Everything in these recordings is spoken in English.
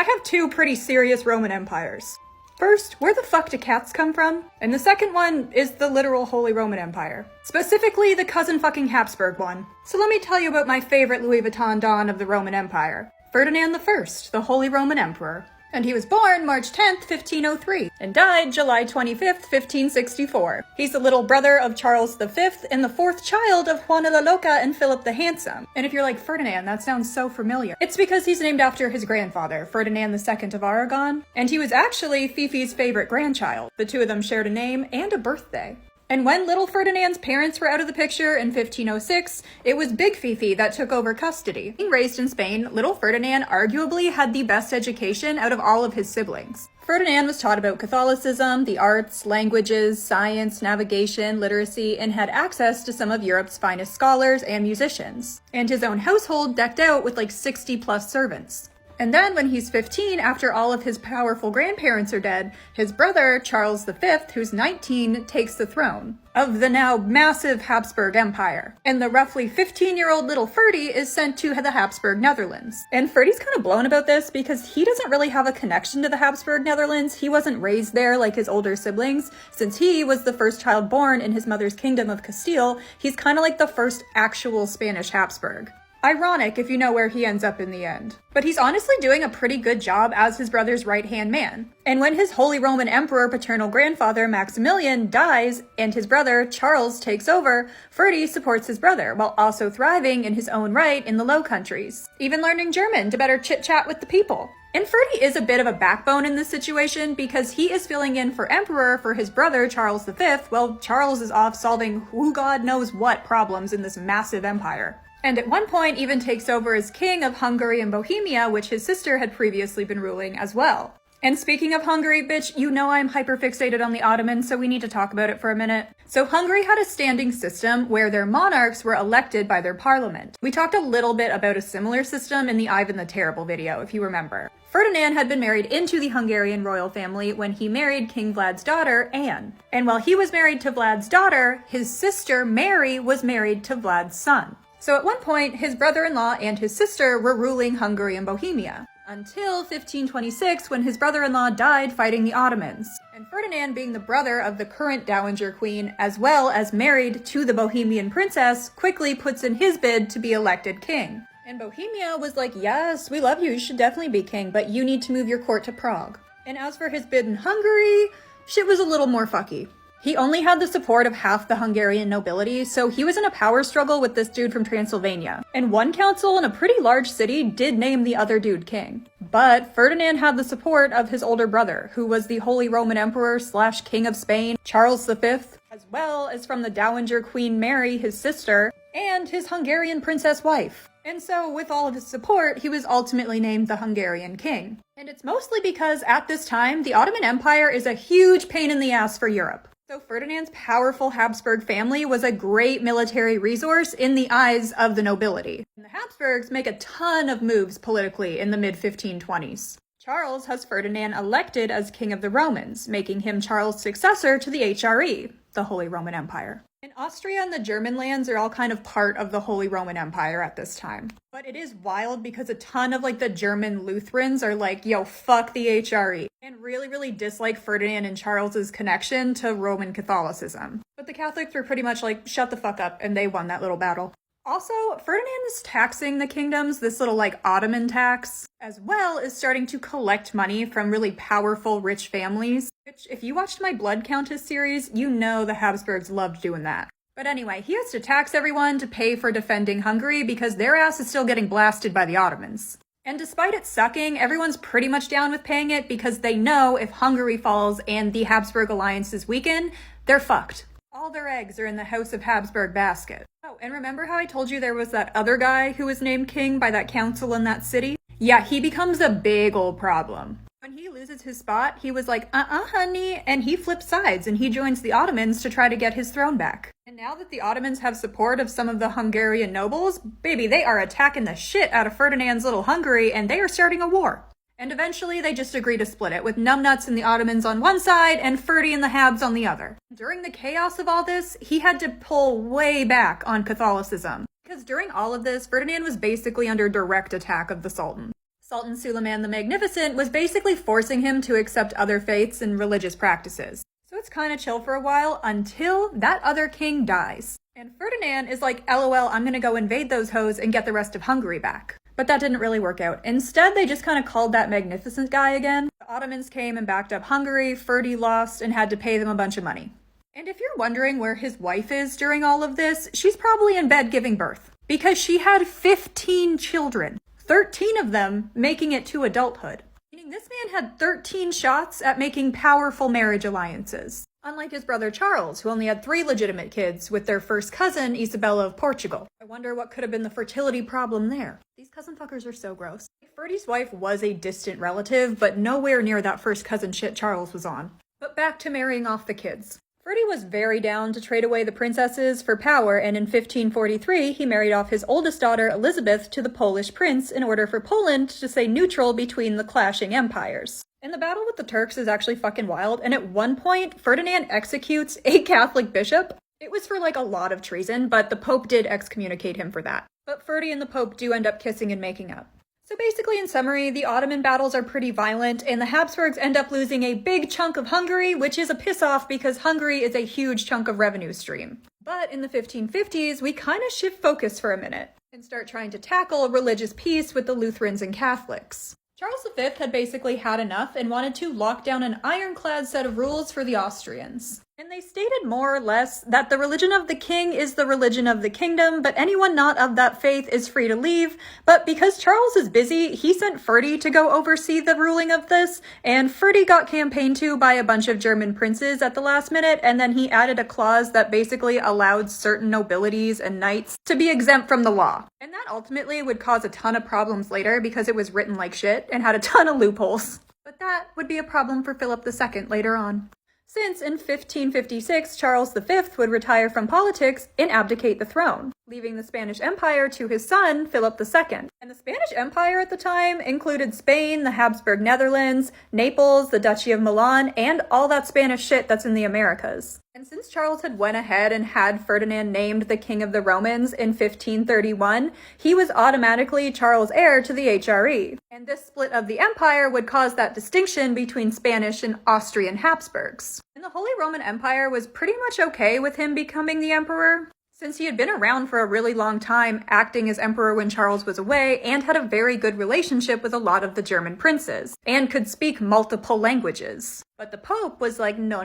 I have two pretty serious Roman empires. First, where the fuck do cats come from? And the second one is the literal Holy Roman Empire. Specifically, the cousin fucking Habsburg one. So let me tell you about my favorite Louis Vuitton Don of the Roman Empire. Ferdinand I, the Holy Roman Emperor. And he was born March 10th, 1503, and died July 25th, 1564. He's the little brother of Charles V and the fourth child of Juana la Loca and Philip the Handsome. And if you're like, Ferdinand, that sounds so familiar. It's because he's named after his grandfather, Ferdinand II of Aragon, and he was actually Fifi's favorite grandchild. The two of them shared a name and a birthday. And when little Ferdinand's parents were out of the picture in 1506, it was Big Fifi that took over custody. Being raised in Spain, little Ferdinand arguably had the best education out of all of his siblings. Ferdinand was taught about Catholicism, the arts, languages, science, navigation, literacy, and had access to some of Europe's finest scholars and musicians. And his own household decked out with like 60 plus servants. And then when he's 15, after all of his powerful grandparents are dead, his brother, Charles V, who's 19, takes the throne of the now massive Habsburg Empire. And the roughly 15-year-old little Ferdy is sent to the Habsburg Netherlands. And Ferdy's kind of blown about this because he doesn't really have a connection to the Habsburg Netherlands. He wasn't raised there like his older siblings. Since he was the first child born in his mother's kingdom of Castile, he's kind of like the first actual Spanish Habsburg. Ironic if you know where he ends up in the end. But he's honestly doing a pretty good job as his brother's right-hand man. And when his Holy Roman Emperor paternal grandfather Maximilian dies and his brother Charles takes over, Ferdy supports his brother while also thriving in his own right in the Low Countries, even learning German to better chit-chat with the people. And Ferdy is a bit of a backbone in this situation because he is filling in for Emperor for his brother Charles V while Charles is off solving who God knows what problems in this massive empire. And at one point even takes over as king of Hungary and Bohemia, which his sister had previously been ruling as well. And speaking of Hungary, bitch, you know I'm hyper-fixated on the Ottomans, so we need to talk about it for a minute. So Hungary had a standing system where their monarchs were elected by their parliament. We talked a little bit about a similar system in the Ivan the Terrible video, if you remember. Ferdinand had been married into the Hungarian royal family when he married King Vlad's daughter, Anne. And while he was married to Vlad's daughter, his sister, Mary, was married to Vlad's son. So at one point, his brother-in-law and his sister were ruling Hungary and Bohemia, until 1526 when his brother-in-law died fighting the Ottomans. And Ferdinand, being the brother of the current Dowager Queen, as well as married to the Bohemian princess, quickly puts in his bid to be elected king. And Bohemia was like, yes, we love you should definitely be king, but you need to move your court to Prague. And as for his bid in Hungary, shit was a little more fucky. He only had the support of half the Hungarian nobility, so he was in a power struggle with this dude from Transylvania. And one council in a pretty large city did name the other dude king. But Ferdinand had the support of his older brother, who was the Holy Roman Emperor / King of Spain, Charles V, as well as from the Dowager Queen Mary, his sister, and his Hungarian princess wife. And so, with all of his support, he was ultimately named the Hungarian king. And it's mostly because, at this time, the Ottoman Empire is a huge pain in the ass for Europe. So Ferdinand's powerful Habsburg family was a great military resource in the eyes of the nobility. And the Habsburgs make a ton of moves politically in the mid-1520s. Charles has Ferdinand elected as king of the Romans, making him Charles' successor to the HRE, the Holy Roman Empire. And Austria and the German lands are all kind of part of the Holy Roman Empire at this time. But it is wild because a ton of the German Lutherans are like, yo, fuck the HRE. And really dislike Ferdinand and Charles's connection to Roman Catholicism. But the Catholics were pretty much like, shut the fuck up, and they won that little battle. Also, Ferdinand is taxing the kingdoms, this little Ottoman tax, as well as starting to collect money from really powerful, rich families. Which, if you watched my Blood Countess series, you know the Habsburgs loved doing that. But anyway, he has to tax everyone to pay for defending Hungary because their ass is still getting blasted by the Ottomans. And despite it sucking, everyone's pretty much down with paying it because they know if Hungary falls and the Habsburg alliances weaken, they're fucked. All their eggs are in the House of Habsburg basket. Oh, and remember how I told you there was that other guy who was named king by that council in that city? Yeah, he becomes a big old problem. When he loses his spot, he was like, honey, and he flips sides and he joins the Ottomans to try to get his throne back. And now that the Ottomans have support of some of the Hungarian nobles, baby, they are attacking the shit out of Ferdinand's little Hungary and they are starting a war. And eventually they just agree to split it, with numbnuts and the Ottomans on one side and Ferdy and the Habs on the other. During the chaos of all this, he had to pull way back on Catholicism. Because during all of this, Ferdinand was basically under direct attack of the Sultan. Sultan Suleiman the Magnificent was basically forcing him to accept other faiths and religious practices. So it's kind of chill for a while until that other king dies. And Ferdinand is like, LOL, I'm gonna go invade those hoes and get the rest of Hungary back. But that didn't really work out. Instead, they just kind of called that magnificent guy again. The Ottomans came and backed up Hungary, Ferdy lost, and had to pay them a bunch of money. And if you're wondering where his wife is during all of this, she's probably in bed giving birth. Because she had 15 children, 13 of them making it to adulthood. Meaning this man had 13 shots at making powerful marriage alliances. Unlike his brother Charles, who only had 3 legitimate kids with their first cousin, Isabella of Portugal. I wonder what could have been the fertility problem there. These cousin fuckers are so gross. Ferdy's wife was a distant relative, but nowhere near that first cousin shit Charles was on. But back to marrying off the kids. Ferdy was very down to trade away the princesses for power, and in 1543 he married off his oldest daughter Elizabeth to the Polish prince in order for Poland to stay neutral between the clashing empires. And the battle with the Turks is actually fucking wild, and at one point Ferdinand executes a Catholic bishop. It was for like a lot of treason, but the Pope did excommunicate him for that. But Ferdy and the Pope do end up kissing and making up. So basically, in summary, the Ottoman battles are pretty violent, and the Habsburgs end up losing a big chunk of Hungary, which is a piss-off because Hungary is a huge chunk of revenue stream. But in the 1550s, we kind of shift focus for a minute and start trying to tackle religious peace with the Lutherans and Catholics. Charles V had basically had enough and wanted to lock down an ironclad set of rules for the Austrians. And they stated more or less that the religion of the king is the religion of the kingdom, but anyone not of that faith is free to leave. But because Charles is busy, he sent Ferdy to go oversee the ruling of this, and Ferdy got campaigned to by a bunch of German princes at the last minute, and then he added a clause that basically allowed certain nobilities and knights to be exempt from the law. And that ultimately would cause a ton of problems later because it was written like shit and had a ton of loopholes. But that would be a problem for Philip II later on. Since in 1556, Charles V would retire from politics and abdicate the throne, leaving the Spanish Empire to his son, Philip II. And the Spanish Empire at the time included Spain, the Habsburg Netherlands, Naples, the Duchy of Milan, and all that Spanish shit that's in the Americas. And since Charles had went ahead and had Ferdinand named the King of the Romans in 1531, he was automatically Charles' heir to the HRE. And this split of the empire would cause that distinction between Spanish and Austrian Habsburgs. And the Holy Roman Empire was pretty much okay with him becoming the emperor, since he had been around for a really long time, acting as emperor when Charles was away, and had a very good relationship with a lot of the German princes, and could speak multiple languages. But the Pope was like, no.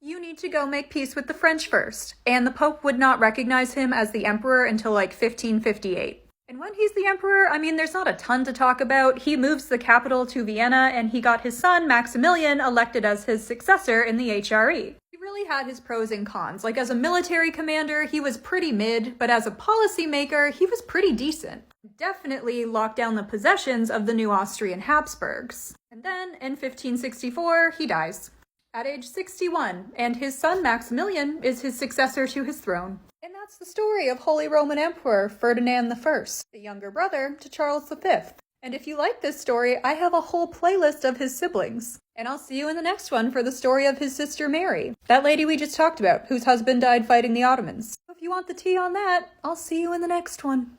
You need to go make peace with the French first. And the Pope would not recognize him as the emperor until like 1558. And when he's the emperor, I mean, there's not a ton to talk about. He moves the capital to Vienna, and he got his son, Maximilian, elected as his successor in the HRE. He really had his pros and cons. Like, as a military commander, he was pretty mid, but as a policymaker, he was pretty decent. Definitely locked down the possessions of the new Austrian Habsburgs. And then, in 1564, he dies at age 61, and his son Maximilian is his successor to his throne. And that's the story of Holy Roman Emperor Ferdinand I, the younger brother to Charles V. And if you like this story, I have a whole playlist of his siblings. And I'll see you in the next one for the story of his sister Mary, that lady we just talked about, whose husband died fighting the Ottomans. If you want the tea on that, I'll see you in the next one.